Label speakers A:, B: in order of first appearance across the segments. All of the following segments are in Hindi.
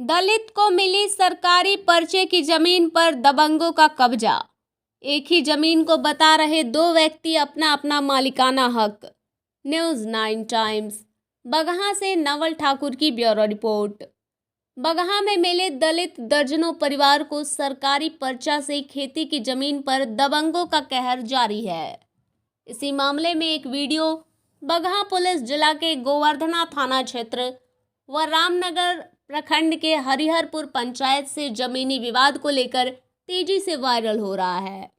A: दलित को मिली सरकारी पर्चे की जमीन पर दबंगों का कब्जा। एक ही जमीन को बता रहे दो व्यक्ति अपना अपना मालिकाना हक। न्यूज़ 9 टाइम्स बगहा से नवल ठाकुर की ब्यूरो रिपोर्ट। बगहा में मिले दलित दर्जनों परिवार को सरकारी पर्चा से खेती की जमीन पर दबंगों का कहर जारी है। इसी मामले में एक वीडियो बगहा पुलिस जिला के गोवर्धना थाना क्षेत्र व रामनगर प्रखंड के हरिहरपुर पंचायत से जमीनी विवाद को लेकर तेजी से वायरल हो रहा है,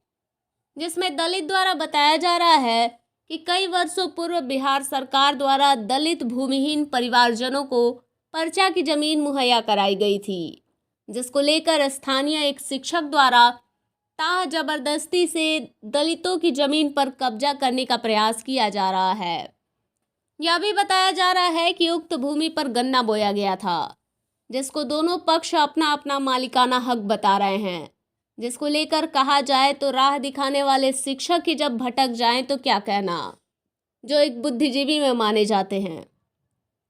A: जिसमें दलित द्वारा बताया जा रहा है कि कई वर्षों पूर्व बिहार सरकार द्वारा दलित भूमिहीन परिवारजनों को पर्चा की जमीन मुहैया कराई गई थी, जिसको लेकर स्थानीय एक शिक्षक द्वारा ताह जबरदस्ती से दलितों की जमीन पर कब्जा करने का प्रयास किया जा रहा है। यह भी बताया जा रहा है कि उक्त भूमि पर गन्ना बोया गया था, जिसको दोनों पक्ष अपना अपना मालिकाना हक बता रहे हैं, जिसको लेकर कहा जाए तो राह दिखाने वाले शिक्षक ही जब भटक जाएं तो क्या कहना, जो एक बुद्धिजीवी में माने जाते हैं,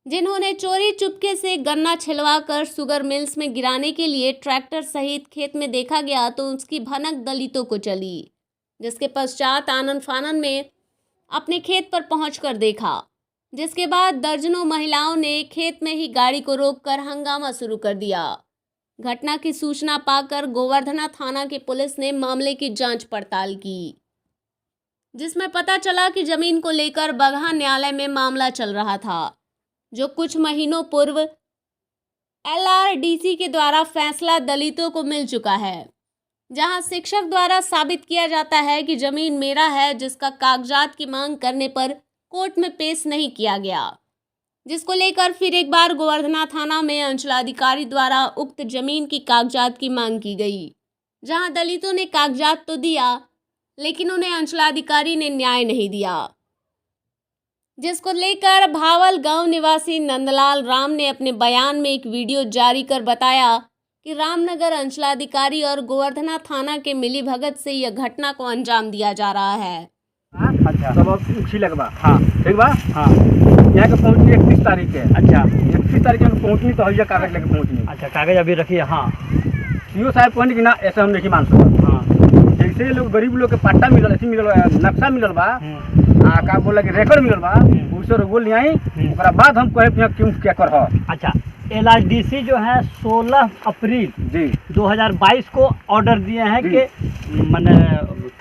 A: जिन्होंने चोरी चुपके से गन्ना छिलवा कर शुगर मिल्स में गिराने के लिए ट्रैक्टर सहित खेत में देखा गया तो उसकी भनक दलितों को चली, जिसके पश्चात आनन फानन में अपने खेत पर पहुंचकर देखा, जिसके बाद दर्जनों महिलाओं ने खेत में ही गाड़ी को रोककर हंगामा शुरू कर दिया। घटना की सूचना पाकर गोवर्धना थाना की पुलिस ने मामले की जांच पड़ताल की, जिसमें पता चला कि जमीन को लेकर बगहा न्यायालय में मामला चल रहा था, जो कुछ महीनों पूर्व LRDC के द्वारा फैसला दलितों को मिल चुका है, जहां शिक्षक द्वारा साबित किया जाता है कि जमीन मेरा है, जिसका कागजात की मांग करने पर कोर्ट में पेश नहीं किया गया, जिसको लेकर फिर एक बार गोवर्धना थाना में अंचलाधिकारी द्वारा उक्त जमीन की कागजात की मांग की गई, जहां दलितों ने कागजात तो दिया लेकिन उन्हें अंचलाधिकारी ने न्याय नहीं दिया, जिसको लेकर भावल गांव निवासी नंदलाल राम ने अपने बयान में एक वीडियो जारी कर बताया कि रामनगर अंचलाधिकारी और गोवर्धना थाना के मिलीभगत से यह घटना को अंजाम दिया जा रहा है।
B: अच्छा, सब उठी लगवा। हाँ ठीक बा। हाँ यहाँ के पहुँचनी 31 तारीख के। अच्छा 31 तारीख के पहुँचनी तो हइया कागज लेके पहुँचनी। अच्छा कागज अभी रखिए। हाँ सीओ साहब कहने कि ना ऐसे हम नहीं मान सकते। हाँ जैसे लोग गरीब लोग के पट्टा मिलल, ऐसी मिलल, नक्शा मिलल बा, का बोला कि रिकॉर्ड मिलल बा, उससे बोल नहीं आई, उसके बाद हम कहे क्यों क्या कर। अच्छा LRDC जो है 16 अप्रैल 2022 को ऑर्डर दिए हैं कि मैंने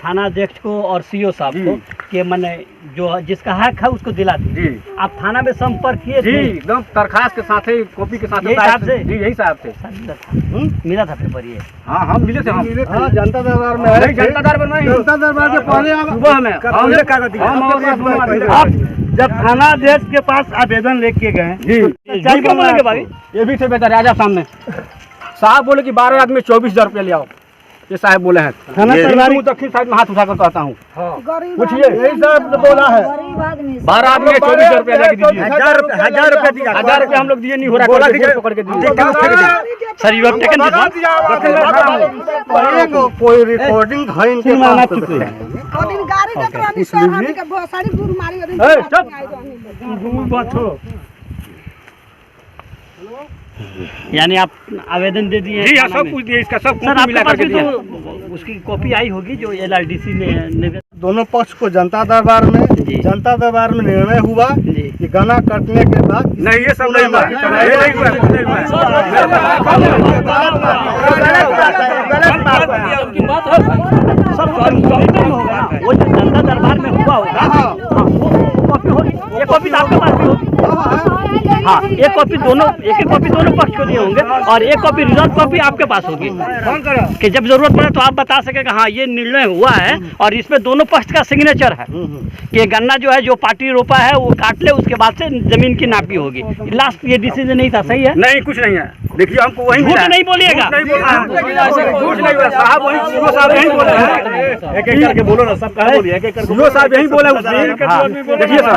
B: थाना अध्यक्ष को और CO साहब को कि मैंने जो जिसका हक है उसको दिला दी। आप थाना में संपर्क किए थे? एकदम दरखास्त के साथ ही, कॉपी के साथ। यही साहब से मिला था पेपर ये। हाँ हम मिले थे। हाँ जनता दरबार में है। जनता दरबार के पहले सुबह में आप जब थाना अध्यक्ष के पास आवेदन लेके गए क्या बोलेंगे भाई? ये भी से बेहतर राजा सामने साहब बोले कि 12 आदमी 24,000 रुपया ले आओ। ये साहब बोले हैं। थाना सरकारी दक्षिण साइड में हाथ उठाकर कहता हूँ, पूछिए यही सब बोला है। 12 आदमी 24,000 रुपया लेके दीजिए। 1,000 रुपया हम लोग दिए नहीं हो रहा, पकड़ के दीजिए। सर यू हैव टेकन कोई रिकॉर्डिंग है इनके पास? यानी आप आवेदन दे दिए? जी सब कुछ दिए, इसका सब कुछ मिला करके दिया। उसकी कॉपी आई होगी जो LRDC ने दोनों पक्ष को जनता दरबार में निर्णय हुआ कि गन्ना कटने के बाद नहीं, ये सब नहीं हुआ, ये नहीं हुआ, वो जो जनता दरबार में हुआ होगा कॉपी होगी, ये कॉपी आपके पास भी होगी। हाँ एक कॉपी दोनों, एक कॉपी दोनों पक्ष को दिए होंगे और एक कॉपी रिजर्व कॉपी आपके पास होगी कि जब जरूरत पड़े तो आप बता सके कि हाँ ये निर्णय हुआ है और इसमें दोनों पक्ष का सिग्नेचर है कि गन्ना जो है जो पार्टी रोपा है वो काट ले, उसके बाद से जमीन की नापी होगी। लास्ट ये डिसीजन नहीं था, सही है? नहीं कुछ नहीं है। देखिए हमको वही झूठ नहीं बोलिएगा, झूठ नहीं बोला साहब, वही सीओ साहब यही बोले हैं। एक करके बोलो ना, सब कहा बोलिए, एक एक करके। सीओ साहब यही बोले उस दिन। देखिए सर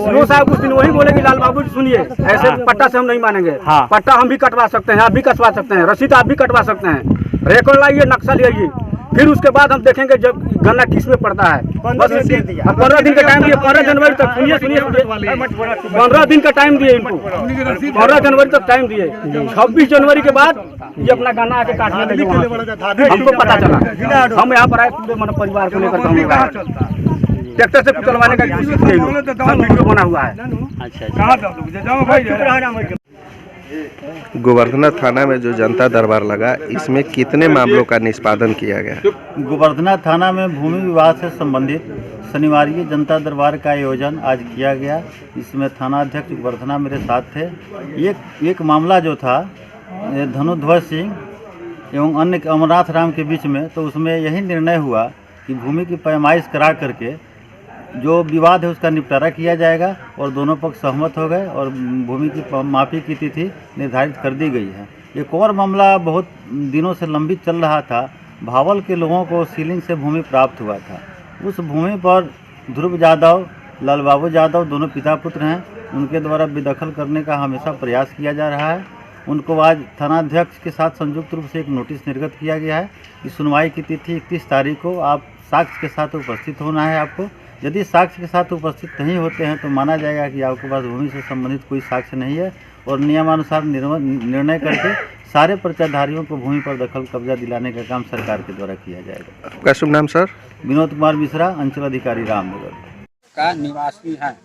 B: सीओ साहब उस दिन वही बोले कि लाल बाबू सुनिए, ऐसे पट्टा से हम नहीं मानेंगे। पट्टा हम भी कटवा सकते हैं, आप भी कटवा सकते हैं, रसीद आप भी कटवा सकते हैं, रिकॉर्ड लाइए, नक्शा लाइए, फिर उसके बाद हम देखेंगे जब गन्ना किस में पड़ता है। बस 15 दिन का टाइम दिए, 15 जनवरी तक। सुनिए 15 दिन का टाइम दिए इनको, 15 जनवरी तक टाइम दिए। 26 जनवरी के बाद ये अपना गन्ना आके काटने लगे। हमको पता चला, हम यहाँ पर आए पूरे मन परिवार को लेकर ट्रैक्टर से कुचलवाने का कोशिश नहीं, वीडियो बना हुआ है।
C: गोवर्धना थाना में जो जनता दरबार लगा, इसमें कितने मामलों का निष्पादन किया गया?
D: गोवर्धना थाना में भूमि विवाद से संबंधित शनिवारीय जनता दरबार का आयोजन आज किया गया। इसमें थाना अध्यक्ष गोवर्धना मेरे साथ थे। एक मामला जो था धनुध्वज सिंह एवं अन्य अमरनाथ राम के बीच में, तो उसमें यही निर्णय हुआ कि भूमि की पैमाइश करा करके जो विवाद है उसका निपटारा किया जाएगा और दोनों पक्ष सहमत हो गए और भूमि की माफी की तिथि निर्धारित कर दी गई है। एक और मामला बहुत दिनों से लंबित चल रहा था। भावल के लोगों को सीलिंग से भूमि प्राप्त हुआ था। उस भूमि पर ध्रुव यादव, लाल बाबू यादव दोनों पिता पुत्र हैं। उनके द्वारा बेदखल करने का हमेशा प्रयास किया जा रहा है। उनको आज थानाध्यक्ष के साथ संयुक्त रूप से एक नोटिस निर्गत किया गया है कि सुनवाई की तिथि 31 तारीख को आप साक्ष्य के साथ उपस्थित होना है। आपको यदि साक्ष्य के साथ उपस्थित नहीं होते हैं तो माना जाएगा कि आपके पास भूमि से संबंधित कोई साक्ष्य नहीं है और नियमानुसार निर्णय करके सारे पर्चाधारियों को भूमि पर दखल कब्जा दिलाने का काम सरकार के द्वारा किया जाएगा।
C: आपका शुभ नाम सर?
D: विनोद कुमार मिश्रा, अंचल अधिकारी रामनगर
E: का निवासी हैं।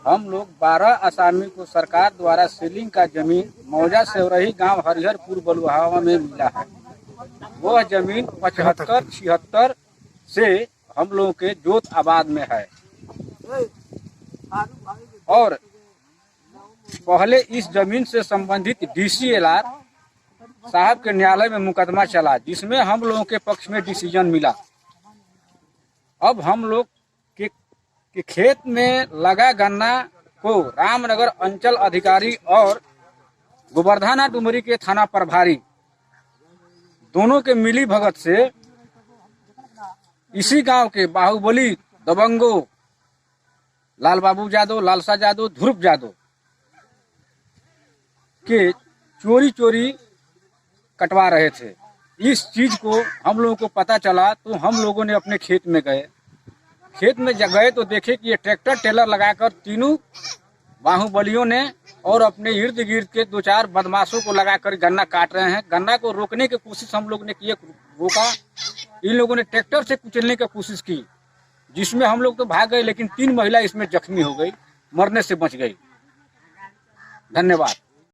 E: हम लोग 12 आसामी को सरकार द्वारा सीलिंग का जमीन मौजा सेवरही गांव हरिहरपुर बलुहावा में मिला है। वह जमीन 75-76 से हम लोगों के जोत आबाद में है और पहले इस जमीन से संबंधित DCLR साहब के न्यायालय में मुकदमा चला, जिसमें हम लोगों के पक्ष में डिसीजन मिला। अब हम लोग के खेत में लगा गन्ना को रामनगर अंचल अधिकारी और गोवर्धना डुमरी के थाना प्रभारी दोनों के मिली भगत से इसी गांव के बाहुबली दबंगो लाल बाबू यादव, लालसा यादव, ध्रुव यादव के चोरी कटवा रहे थे। इस चीज को हम लोगों को पता चला तो हम लोगों ने अपने खेत में गए। खेत में जब गए तो देखे कि ये ट्रैक्टर टेलर लगाकर तीनों बाहुबलियों ने और अपने इर्द गिर्द के 2-4 बदमाशों को लगाकर गन्ना काट रहे हैं। गन्ना को रोकने की कोशिश हम लोग ने की, रोका। इन लोगों ने ट्रैक्टर से कुचलने की कोशिश की, जिसमें हम लोग तो भाग गए, लेकिन 3 महिला इसमें जख्मी हो गई, मरने से बच गई। धन्यवाद।